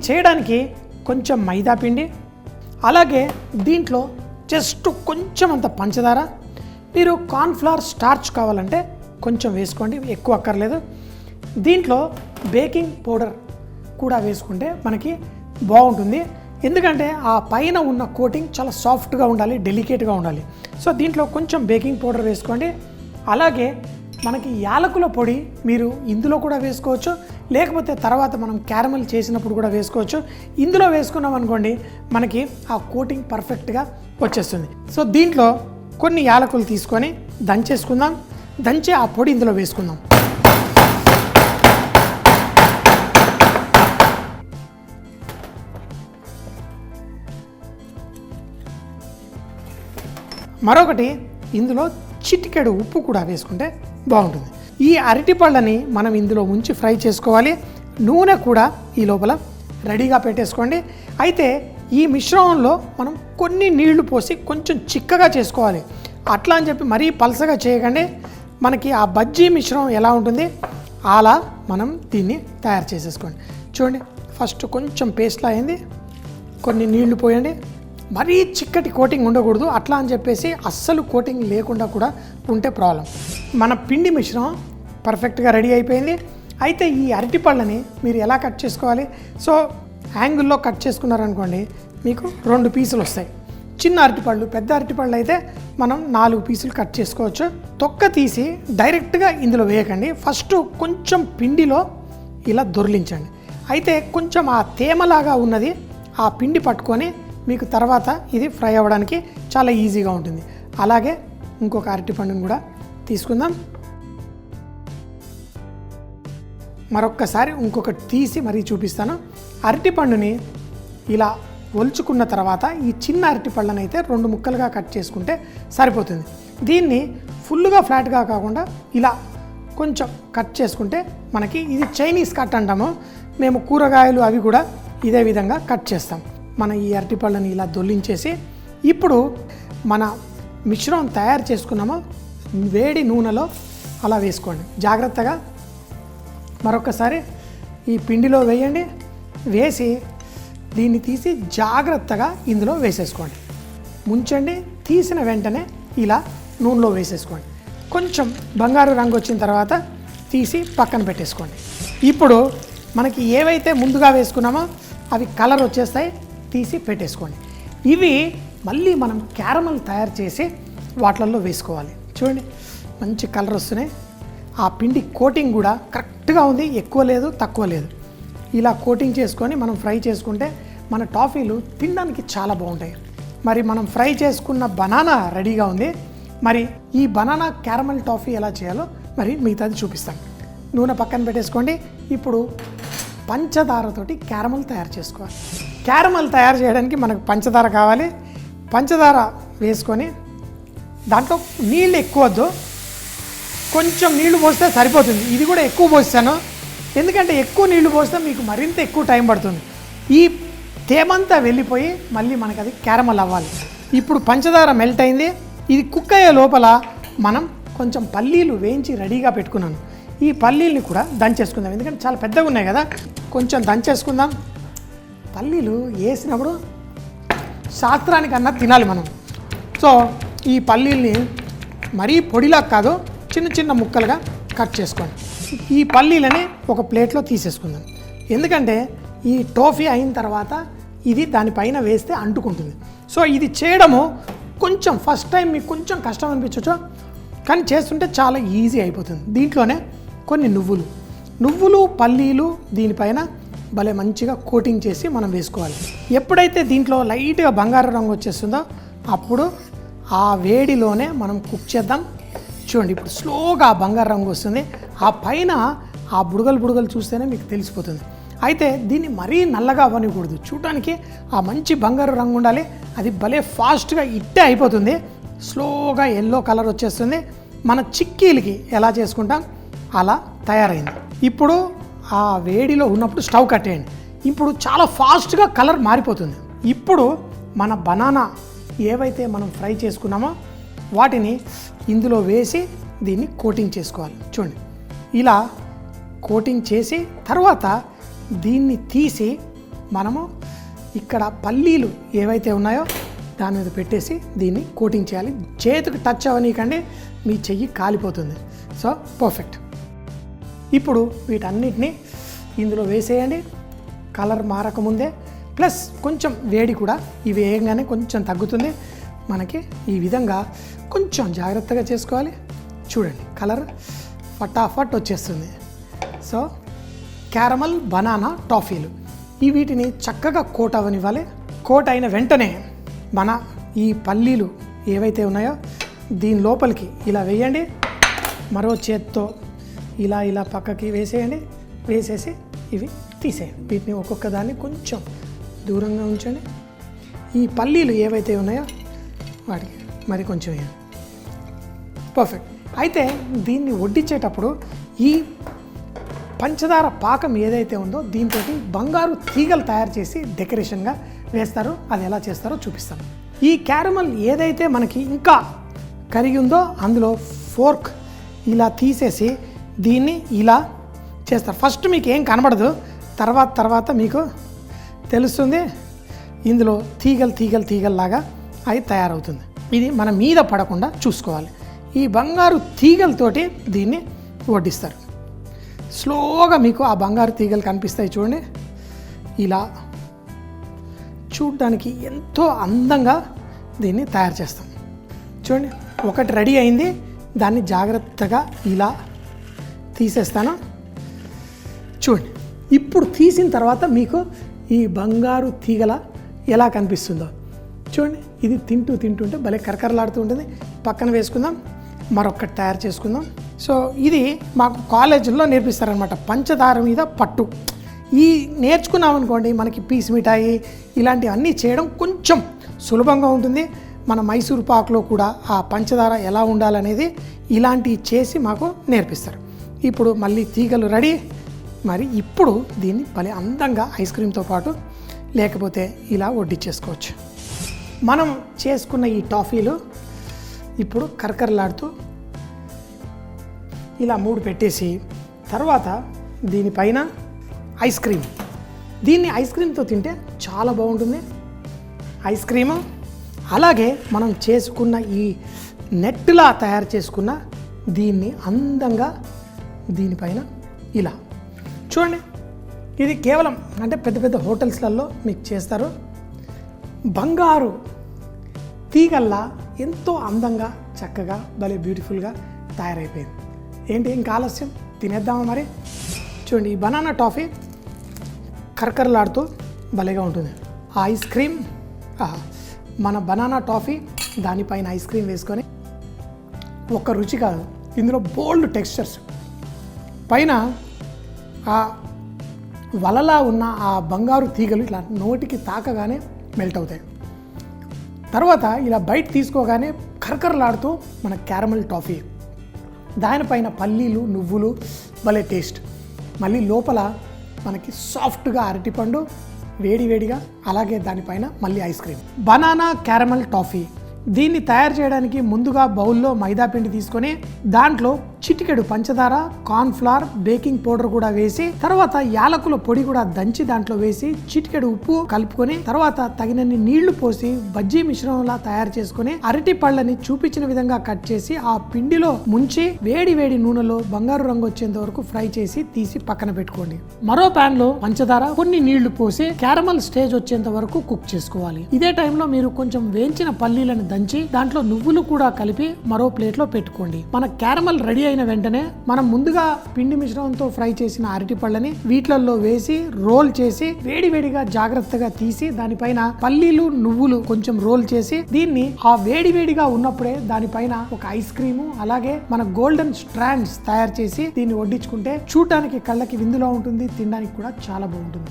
చేయడానికి కొంచెం మైదా పిండి, అలాగే దీంట్లో జస్ట్ కొంచెం అంత పంచదార, మీరు కార్న్ఫ్లవర్ స్టార్చ్ కావాలంటే కొంచెం వేసుకోండి, ఎక్కువ అక్కర్లేదు. దీంట్లో బేకింగ్ పౌడర్ కూడా వేసుకుంటే మనకి బాగుంటుంది, ఎందుకంటే ఆ పైన ఉన్న కోటింగ్ చాలా సాఫ్ట్గా ఉండాలి, డెలికేట్గా ఉండాలి. సో దీంట్లో కొంచెం బేకింగ్ పౌడర్ వేసుకోండి. అలాగే మనకి యాలకుల పొడి మీరు ఇందులో కూడా వేసుకోవచ్చు, లేకపోతే తర్వాత మనం క్యారమెల్ చేసినప్పుడు కూడా వేసుకోవచ్చు. ఇందులో వేసుకున్నాం అనుకోండి మనకి ఆ కోటింగ్ పర్ఫెక్ట్గా వచ్చేస్తుంది. సో దీంట్లో కొన్ని యాలకులు తీసుకొని దంచేసుకుందాం. దంచి ఆ పొడి ఇందులో వేసుకుందాం. మరొకటి ఇందులో చిటికెడు ఉప్పు కూడా వేసుకుంటే బాగుంటుంది. ఈ అరటిపళ్ళని మనం ఇందులో ఉంచి ఫ్రై చేసుకోవాలి. నూనె కూడా ఈ లోపల రెడీగా పెట్టేసుకోండి. అయితే ఈ మిశ్రమంలో మనం కొన్ని నీళ్లు పోసి కొంచెం చిక్కగా చేసుకోవాలి. అట్లా అని చెప్పి మరీ పలసగా చేయకండి. మనకి ఆ బజ్జీ మిశ్రమం ఎలా ఉంటుంది అలా మనం దీన్ని తయారు చేసేసుకోండి. చూడండి, ఫస్ట్ కొంచెం పేస్ట్లా అయింది, కొన్ని నీళ్లు పోయండి. మరీ చిక్కటి కోటింగ్ ఉండకూడదు, అట్లా అని చెప్పేసి అస్సలు కోటింగ్ లేకుండా కూడా ఉంటే ప్రాబ్లం. మన పిండి మిశ్రమం పర్ఫెక్ట్గా రెడీ అయిపోయింది. అయితే ఈ అరటిపళ్ళని మీరు ఎలా కట్ చేసుకోవాలి? సో యాంగిల్లో కట్ చేసుకున్నారనుకోండి మీకు 2 పీసులు వస్తాయి. చిన్న అరటిపళ్ళు, పెద్ద అరటిపళ్ళు అయితే మనం 4 పీసులు కట్ చేసుకోవచ్చు. తొక్క తీసి డైరెక్ట్గా ఇందులో వేయకండి. ఫస్ట్ కొంచెం పిండిలో ఇలా దొర్లించండి. అయితే కొంచెం ఆ తేమలాగా ఉన్నది ఆ పిండి పట్టుకొని మీకు తర్వాత ఇది ఫ్రై అవ్వడానికి చాలా ఈజీగా ఉంటుంది. అలాగే ఇంకొక అరటిపండుని కూడా తీసుకుందాం. మరొక్కసారి ఇంకొకటి తీసి మరీ చూపిస్తాను. అరటిపండుని ఇలా ఒలుచుకున్న తర్వాత ఈ చిన్న అరటిపళ్ళని అయితే 2 ముక్కలుగా కట్ చేసుకుంటే సరిపోతుంది. దీన్ని ఫుల్గా ఫ్లాట్గా కాకుండా ఇలా కొంచెం కట్ చేసుకుంటే మనకి ఇది చైనీస్ కట్ అంటాము. మేము కూరగాయలు అవి కూడా ఇదే విధంగా కట్ చేస్తాం. మన ఈ అరటిపళ్ళని ఇలా దొల్లించేసి ఇప్పుడు మన మిశ్రమం తయారు చేసుకున్నామో వేడి నూనెలో అలా వేసుకోండి. జాగ్రత్తగా మరొకసారి ఈ పిండిలో వేయండి. వేసి దీన్ని తీసి జాగ్రత్తగా ఇందులో వేసేసుకోండి. ముంచండి, తీసిన వెంటనే ఇలా నూనెలో వేసేసుకోండి. కొంచెం బంగారు రంగు వచ్చిన తర్వాత తీసి పక్కన పెట్టేసుకోండి. ఇప్పుడు మనకి ఏవైతే ముందుగా వేసుకున్నామో అవి కలర్ వచ్చేస్తాయి, తీసి పెట్టేసుకోండి. ఇవి మళ్ళీ మనం క్యారమల్ తయారు చేసి వాటిల్లో వేసుకోవాలి. చూడండి, మంచి కలర్ వస్తున్నాయి. ఆ పిండి కోటింగ్ కూడా కరెక్ట్గా ఉంది, ఎక్కువ లేదు తక్కువ లేదు. ఇలా కోటింగ్ చేసుకొని మనం ఫ్రై చేసుకుంటే మన టాఫీలు తినడానికి చాలా బాగుంటాయి. మరి మనం ఫ్రై చేసుకున్న బనానా రెడీగా ఉంది. మరి ఈ బనానా క్యారమల్ టాఫీ ఎలా చేయాలో మరి మిగతాది చూపిస్తాను. నూనె పక్కన పెట్టేసుకోండి. ఇప్పుడు పంచదారతోటి క్యారమల్ తయారు చేసుకోవాలి. క్యారమల్ తయారు చేయడానికి మనకు పంచదార కావాలి. పంచదార వేసుకొని దాంట్లో నీళ్ళు ఎక్కువ వద్దు, కొంచెం నీళ్లు పోస్తే సరిపోతుంది. ఇది కూడా ఎక్కువ పోస్తాను, ఎందుకంటే ఎక్కువ నీళ్లు పోస్తే మీకు మరింత ఎక్కువ టైం పడుతుంది. ఈ తేమంతా వెళ్ళిపోయి మళ్ళీ మనకు అది క్యారమల్ అవ్వాలి. ఇప్పుడు పంచదార మెల్ట్ అయింది. ఇది కుక్ అయ్యే లోపల మనం కొంచెం పల్లీలు వేయించి రెడీగా పెట్టుకున్నాను. ఈ పల్లీల్ని కూడా దంచేసుకుందాం, ఎందుకంటే చాలా పెద్దగా ఉన్నాయి కదా. కొంచెం దంచేసుకుందాం. పల్లీలు వేసినప్పుడు శాస్త్రానికన్నా తినాలి మనం. సో ఈ పల్లీల్ని మరీ పొడిలా కాదు, చిన్న చిన్న ముక్కలుగా కట్ చేసుకోండి. ఈ పల్లీలని ఒక ప్లేట్లో తీసేసుకుందాం, ఎందుకంటే ఈ టోఫీ అయిన తర్వాత ఇది దానిపైన వేస్తే అంటుకుంటుంది. సో ఇది చేయడము కొంచెం ఫస్ట్ టైం మీకు కొంచెం కష్టం అనిపించవచ్చు, కానీ చేస్తుంటే చాలా ఈజీ అయిపోతుంది. దీంట్లోనే కొన్ని నువ్వులు పల్లీలు దీనిపైన భలే మంచిగా కోటింగ్ చేసి మనం వేసుకోవాలి. ఎప్పుడైతే దీంట్లో లైట్గా బంగారు రంగు వచ్చేస్తుందో అప్పుడు ఆ వేడిలోనే మనం కుక్ చేద్దాం. చూడండి, ఇప్పుడు స్లోగా ఆ బంగారు రంగు వస్తుంది. ఆ పైన ఆ బుడగలు చూస్తేనే మీకు తెలిసిపోతుంది. అయితే దీన్ని మరీ నల్లగా అవ్వనికూడదు, చూడడానికి ఆ మంచి బంగారు రంగు ఉండాలి. అది భలే ఫాస్ట్గా ఇట్టే అయిపోతుంది. స్లోగా ఎల్లో కలర్ వచ్చేస్తుంది. మన చిక్కీలకి ఎలా చేసుకుంటాం అలా తయారైంది. ఇప్పుడు ఆ వేడిలో ఉన్నప్పుడు స్టవ్ కట్టేయండి. ఇప్పుడు చాలా ఫాస్ట్గా కలర్ మారిపోతుంది. ఇప్పుడు మన బనానా ఏవైతే మనం ఫ్రై చేసుకున్నామో వాటిని ఇందులో వేసి దీన్ని కోటింగ్ చేసుకోవాలి. చూడండి, ఇలా కోటింగ్ చేసి తర్వాత దీన్ని తీసి మనము ఇక్కడ పల్లీలు ఏవైతే ఉన్నాయో దాని మీద పెట్టేసి దీన్ని కోటింగ్ చేయాలి. చేతికి టచ్ అవ్వనీకండి, మీ చెయ్యి కాలిపోతుంది. So perfect. ఇప్పుడు వీటన్నిటిని ఇందులో వేసేయండి కలర్ మారకముందే. ప్లస్ కొంచెం వేడి కూడా ఇవి వేయగానే కొంచెం తగ్గుతుంది మనకి. ఈ విధంగా కొంచెం జాగ్రత్తగా చేసుకోవాలి. చూడండి కలర్ ఫటాఫట్ వచ్చేస్తుంది. సో క్యారమల్ బనానా టాఫీలు ఈ వీటిని చక్కగా కోట్ అవ్వనివ్వాలి. కోట్ అయిన వెంటనే మన ఈ పల్లీలు ఏవైతే ఉన్నాయో దీని లోపలికి ఇలా వేయండి. మరో చేత్తో ఇలా ఇలా పక్కకి వేసేయండి. వేసేసి ఇవి తీసేయండి. వీటిని ఒక్కొక్క దాన్ని కొంచెం దూరంగా ఉంచండి. ఈ పల్లీలు ఏవైతే ఉన్నాయో వాటికి మరి కొంచెం వేయండి. పర్ఫెక్ట్. అయితే దీన్ని వడ్డించేటప్పుడు ఈ పంచదార పాకం ఏదైతే ఉందో దీంతో బంగారు తీగలు తయారు చేసి డెకరేషన్గా వేస్తారు. అది ఎలా చేస్తారో చూపిస్తాను. ఈ క్యారమల్ ఏదైతే మనకి ఇంకా కరిగి ఉందో అందులో ఫోర్క్ ఇలా తీసేసి దీన్ని ఇలా చేస్తారు. ఫస్ట్ మీకు ఏం కనబడదు, తర్వాత మీకు తెలుస్తుంది. ఇందులో తీగల్లాగా అది తయారవుతుంది. ఇది మన మీద పడకుండా చూసుకోవాలి. ఈ బంగారు తీగలతోటి దీన్ని వడ్డిస్తారు. స్లోగా మీకు ఆ బంగారు తీగలు కనిపిస్తాయి చూడండి. ఇలా చూడడానికి ఎంతో అందంగా దీన్ని తయారు చేస్తాం. చూడండి ఒకటి రెడీ అయింది. దాన్ని జాగ్రత్తగా ఇలా తీసేస్తాను. చూడండి ఇప్పుడు తీసిన తర్వాత మీకు ఈ బంగారు తీగల ఎలా కనిపిస్తుందో చూడండి. ఇది తింటుంటే భలే కరకరలాడుతూ ఉంటుంది. పక్కన వేసుకుందాం. మరొకటి తయారు చేసుకుందాం. సో ఇది మాకు కాలేజీల్లో నేర్పిస్తారనమాట, పంచదార మీద పట్టు. ఈ నేర్చుకున్నామనుకోండి మనకి పీస్ మిఠాయి ఇలాంటివన్నీ చేయడం కొంచెం సులభంగా ఉంటుంది. మన మైసూర్ పాక్లో కూడా ఆ పంచదార ఎలా ఉండాలనేది ఇలాంటివి చేసి మాకు నేర్పిస్తారు. ఇప్పుడు మళ్ళీ తీగలు రెడీ. మరి ఇప్పుడు దీన్ని భలే అందంగా ఐస్ క్రీమ్తో పాటు లేకపోతే ఇలా వడ్డించేసుకోవచ్చు. మనం చేసుకున్న ఈ టాఫీలు ఇప్పుడు కరకరలాడుతూ ఇలా 3 పెట్టేసి తర్వాత దీనిపైన ఐస్ క్రీమ్. దీన్ని ఐస్ క్రీమ్తో తింటే చాలా బాగుంటుంది ఐస్ క్రీము. అలాగే మనం చేసుకున్న ఈ నెట్లా తయారు చేసుకున్న దీన్ని అందంగా దీనిపైన ఇలా చూడండి. ఇది కేవలం అంటే పెద్ద హోటల్స్లలో మీకు చేస్తారు. బంగారు తీగల్లా ఎంతో అందంగా చక్కగా భలే బ్యూటిఫుల్గా తయారైపోయింది. ఏంటి ఇంకా ఆలస్యం, తినేద్దామా మరి? చూడండి ఈ బనానా టాఫీ కరకరలాడుతూ భలేగా ఉంటుంది. ఆ ఐస్ క్రీమ్ మన బనానా టాఫీ దానిపైన ఐస్ క్రీమ్ వేసుకొని ఒక్క రుచి కాదు, ఇందులో బోల్డ్ టెక్స్చర్స్. పైన ఆ వలలా ఉన్న ఆ బంగారు తీగలు ఇట్లా నోటికి తాకగానే మెల్ట్ అవుతాయి. తర్వాత ఇలా బయట తీసుకోగానే కరకరలాడుతూ మన క్యారమల్ టాఫీ, దానిపైన పల్లీలు నువ్వులు భలే టేస్ట్. మళ్ళీ లోపల మనకి సాఫ్ట్గా అరటిపండు వేడివేడిగా, అలాగే దానిపైన మళ్ళీ ice cream. Banana caramel toffee దీన్ని తయారు చేయడానికి ముందుగా బౌల్లో మైదా పిండి తీసుకొని దాంట్లో చిటికెడు పంచదార, కార్న్ ఫ్లవర్, బేకింగ్ పౌడర్ కూడా వేసి తర్వాత యాలకుల పొడి కూడా దంచి దాంట్లో వేసి చిటికెడు ఉప్పు కలుపుకొని తర్వాత తగినన్ని నీళ్లు పోసి బజ్జీ మిశ్రమంలా తయారు చేసుకుని అరటి పళ్ళని చూపించిన విధంగా కట్ చేసి ఆ పిండిలో ముంచి వేడి వేడి నూనెలో బంగారు రంగు వచ్చేంత వరకు ఫ్రై చేసి తీసి పక్కన పెట్టుకోండి. మరో పాన్ లో పంచదార, కొన్ని నీళ్లు పోసి క్యారమల్ స్టేజ్ వచ్చేంత వరకు కుక్ చేసుకోవాలి. ఇదే టైంలో మీరు కొంచెం వేయించిన పల్లీలను దంచి దాంట్లో నువ్వులు కూడా కలిపి మరో ప్లేట్ లో పెట్టుకోండి. మన క్యారమల్ రెడీ అయిన వెంటనే మనం ముందుగా పిండి మిశ్రమంతో ఫ్రై చేసిన అరటి పళ్ళని వీటిల్లో వేసి రోల్ చేసి వేడివేడిగా జాగ్రత్తగా తీసి దానిపైన పల్లీలు నువ్వులు కొంచెం రోల్ చేసి దీన్ని ఆ వేడివేడిగా ఉన్నప్పుడే దానిపైన ఒక ఐస్ క్రీము అలాగే మన గోల్డెన్ స్ట్రాండ్స్ తయారు చేసి దీన్ని వడ్డించుకుంటే చూడటానికి కళ్ళకి విందులో ఉంటుంది, తినడానికి కూడా చాలా బాగుంటుంది.